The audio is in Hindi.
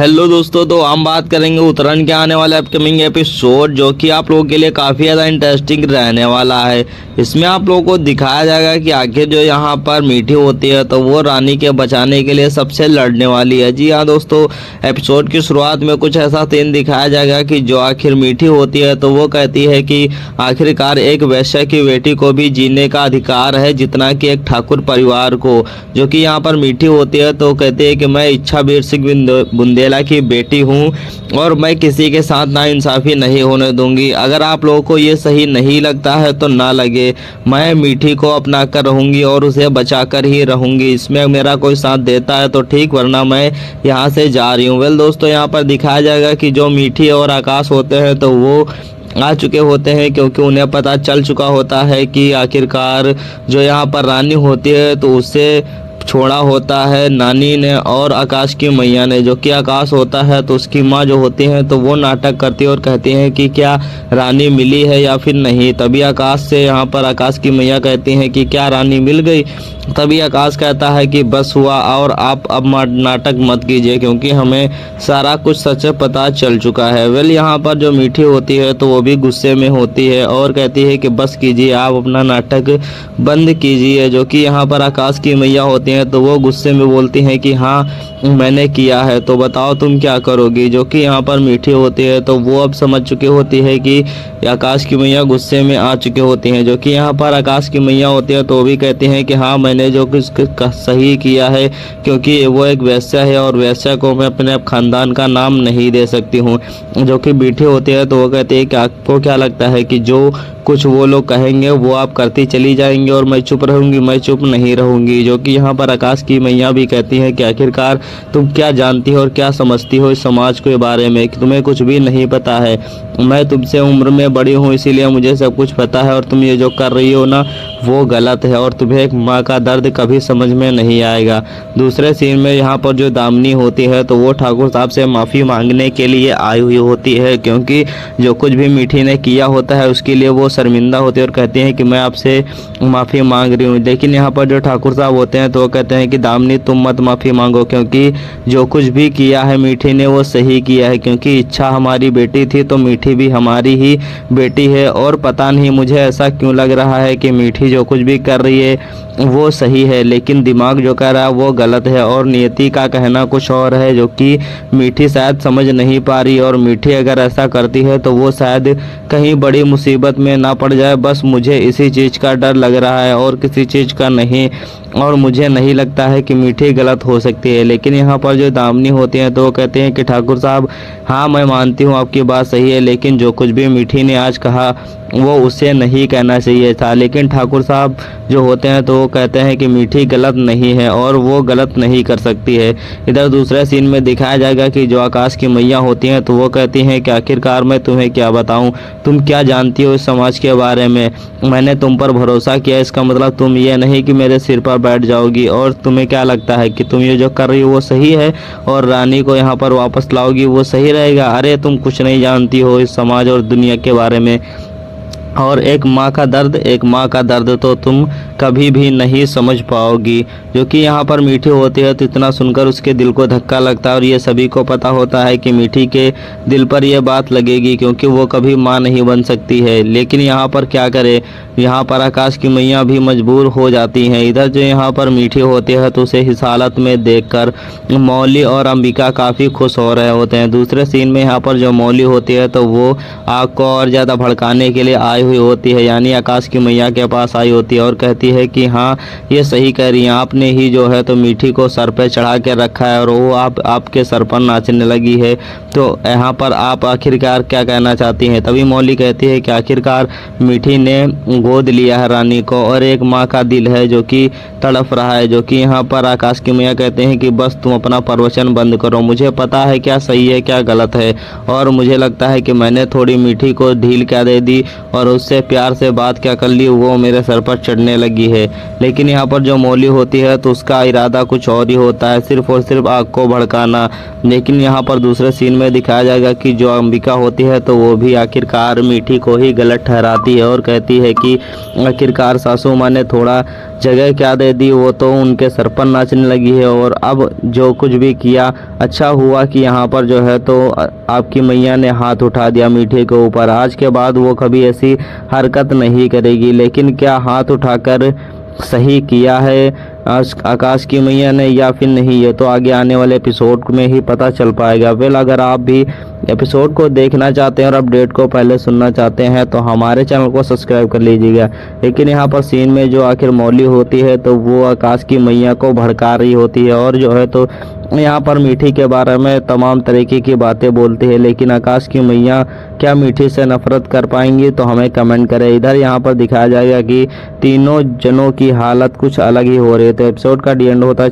हेलो दोस्तों, तो हम बात करेंगे उत्तरायण के आने वाले अपकमिंग एपिसोड, जो कि आप लोगों के लिए काफ़ी ज़्यादा इंटरेस्टिंग रहने वाला है। इसमें आप लोगों को दिखाया जाएगा कि आखिर जो यहाँ पर मीठी होती है तो वो रानी के बचाने के लिए सबसे लड़ने वाली है। जी हाँ दोस्तों, एपिसोड की शुरुआत में कुछ ऐसा सीन दिखाया जाएगा कि जो आखिर मीठी होती है तो वो कहती है कि आखिरकार एक वैश्य की बेटी को भी जीने का अधिकार है जितना कि एक ठाकुर परिवार को। जो कि यहाँ पर मीठी होती है तो कहती है कि मैं इच्छावीर सिंह बुंदेला की बेटी हूँ और मैं किसी के साथ नाइंसाफ़ी नहीं होने दूंगी। अगर आप लोगों को ये सही नहीं लगता है तो ना लगे, मैं मीठी को अपना कर रहूँगी और उसे बचा कर ही रहूँगी। इसमें मेरा कोई साथ देता है तो ठीक, वरना मैं यहाँ से जा रही हूँ। वेल दोस्तों, यहाँ पर दिखाया जाएगा कि जो मीठी और आकाश होते हैं तो वो आ चुके होते हैं, क्योंकि उन्हें पता चल चुका होता है कि आखिरकार जो यहाँ पर रानी होती है तो उससे छोड़ा होता है नानी ने और आकाश की मैया ने। जो कि आकाश होता है तो उसकी माँ जो होती है तो वो नाटक करती है और कहती हैं कि क्या रानी मिली है या फिर नहीं। तभी आकाश से यहाँ पर आकाश की मैया कहती हैं कि क्या रानी मिल गई। तभी आकाश कहता है कि बस हुआ और आप अब नाटक मत कीजिए, क्योंकि हमें सारा कुछ सच पता चल चुका है। वेल यहाँ पर जो मीठी होती है तो वो भी गुस्से में होती है और कहती है कि बस कीजिए, आप अपना नाटक बंद कीजिए। जो कि यहाँ पर आकाश की मैया होती हैं तो वो गुस्से में बोलती हैं कि हाँ मैंने किया है, तो बताओ तुम क्या करोगी। जो कि यहाँ पर मीठी होती है तो वो अब समझ चुकी होती है कि आकाश की मैया गुस्से में आ चुके होती हैं। जो कि यहाँ पर आकाश की मैया होती है तो वो भी कहती हैं कि हाँ मैंने जो कुछ सही किया है, क्योंकि वो एक वैश्या है और वैश्या को मैं अपने खानदान का नाम नहीं दे सकती हूँ। जो कि मीठी होती है तो वो कहती है कि आपको क्या लगता है कि जो कुछ वो लोग कहेंगे वो आप करती चली जाएंगी और मैं चुप रहूंगी? मैं चुप नहीं रहूंगी। जो कि यहाँ पर आकाश की मैया भी कहती है कि आखिरकार तुम क्या जानती हो और क्या समझती हो इस समाज के बारे में, कि तुम्हें कुछ भी नहीं पता है। मैं तुमसे उम्र में बड़ी हूँ, इसीलिए मुझे सब कुछ पता है और तुम ये जो कर रही हो ना वो गलत है और तुम्हें एक माँ का दर्द कभी समझ में नहीं आएगा। दूसरे सीन में यहाँ पर जो दामिनी होती है तो वो ठाकुर साहब से माफ़ी मांगने के लिए आई हुई होती है, क्योंकि जो कुछ भी मीठी ने किया होता है उसके लिए वो शर्मिंदा होती है और कहती हैं कि मैं आपसे माफ़ी मांग रही हूँ। लेकिन यहाँ पर जो ठाकुर साहब होते हैं तो वो कहते हैं कि दामिनी तुम मत माफ़ी मांगो, क्योंकि जो कुछ भी किया है मीठी ने वो सही किया है, क्योंकि इच्छा हमारी बेटी थी तो मीठी भी हमारी ही बेटी है। और पता नहीं मुझे ऐसा क्यों लग रहा है कि मीठी जो कुछ भी कर रही है वो सही है, लेकिन दिमाग जो कह रहा है वो गलत है और नियति का कहना कुछ और है, जो कि मीठी शायद समझ नहीं पा रही। और मीठी अगर ऐसा करती है तो वो शायद कहीं बड़ी मुसीबत में ना पड़ जाए। बस मुझे इसी चीज़ का डर लग रहा है और किसी चीज़ का नहीं, और मुझे नहीं लगता है कि मीठी गलत हो सकती है। लेकिन यहाँ पर जो दामिनी होती हैं तो वो कहते हैं कि ठाकुर साहब हाँ मैं मानती हूँ आपकी बात सही है, लेकिन जो कुछ भी मीठी ने आज कहा वो उसे नहीं कहना चाहिए था। लेकिन ठाकुर साहब जो होते हैं तो वो कहते हैं कि मीठी गलत नहीं है और वो गलत नहीं कर सकती है। इधर दूसरे सीन में दिखाया जाएगा कि जो आकाश की मैया होती हैं तो वो कहती हैं कि आखिरकार मैं तुम्हें क्या बताऊं, तुम क्या जानती हो इस समाज के बारे में। मैंने तुम पर भरोसा किया, इसका मतलब तुम ये नहीं कि मेरे सिर पर बैठ जाओगी। और तुम्हें क्या लगता है कि तुम ये जो कर रही हो वो सही है और रानी को यहाँ पर वापस लाओगी वो सही रहेगा? अरे तुम कुछ नहीं जानती हो इस समाज और दुनिया के बारे में, और एक माँ का दर्द तो तुम कभी भी नहीं समझ पाओगी। जो कि यहाँ पर मीठी होती है तो इतना सुनकर उसके दिल को धक्का लगता है और ये सभी को पता होता है कि मीठी के दिल पर यह बात लगेगी, क्योंकि वो कभी माँ नहीं बन सकती है। लेकिन यहाँ पर क्या करे, यहाँ पर आकाश की मैया भी मजबूर हो जाती हैं। इधर जो यहाँ पर मीठी होती है तो उसे इस हालत में देखकर मौली और अंबिका काफ़ी खुश हो रहे होते हैं। दूसरे सीन में यहाँ पर जो मौली होती है तो वो आग को और ज़्यादा भड़काने के लिए आई हुई होती है, यानी आकाश की मैया के पास आई होती है और कहती है कि हाँ ये सही कह रही हैं, आपने ही जो है तो मीठी को सर पे चढ़ा के रखा है और वो आपके सर पर नाचने लगी है। तो यहाँ पर आप आखिरकार क्या कहना चाहती हैं? तभी मौली कहती है कि आखिरकार मीठी ने गोद लिया है रानी को और एक माँ का दिल है जो कि तड़प रहा है। जो कि यहाँ पर आकाश की मैया कहते हैं कि बस तुम अपना प्रवचन बंद करो, मुझे पता है क्या सही है क्या गलत है, और मुझे लगता है कि मैंने थोड़ी मीठी को ढील क्या दे दी और उससे प्यार से बात क्या कर ली, वो मेरे सर पर चढ़ने लगी है। लेकिन यहाँ पर जो मौली होती है तो उसका इरादा कुछ और ही होता है, सिर्फ और सिर्फ आग को भड़काना। लेकिन यहाँ पर दूसरे सीन में दिखाया जाएगा कि जो अंबिका होती है तो वो भी आखिरकार मीठी को ही गलत ठहराती है और कहती है कि आखिरकार सासू माँ ने थोड़ा जगह क्या दे दी, वो तो उनके सर पर नाचने लगी है। और अब जो कुछ भी किया, अच्छा हुआ कि यहाँ पर जो है तो आपकी मैया ने हाथ उठा दिया मीठे के ऊपर। आज के बाद वो कभी ऐसी हरकत नहीं करेगी। लेकिन क्या हाथ उठाकर सही किया है आकाश की मैया ने या फिर नहीं, ये तो आगे आने वाले एपिसोड में ही पता चल पाएगा। वेल, अगर आप भी एपिसोड को देखना चाहते हैं और अपडेट को पहले सुनना चाहते हैं तो हमारे चैनल को सब्सक्राइब कर लीजिएगा। लेकिन यहाँ पर सीन में जो आखिर मौली होती है तो वो आकाश की मैया को भड़का रही होती है और जो है तो यहाँ पर मीठी के बारे में तमाम तरीके की बातें बोलती है। लेकिन आकाश की मैया क्या मीठी से नफरत कर पाएंगी, तो हमें कमेंट करें। इधर यहाँ पर दिखाया जाएगा कि तीनों जनों की हालत कुछ अलग ही हो रही है। तो एपिसोड का एंड होता है।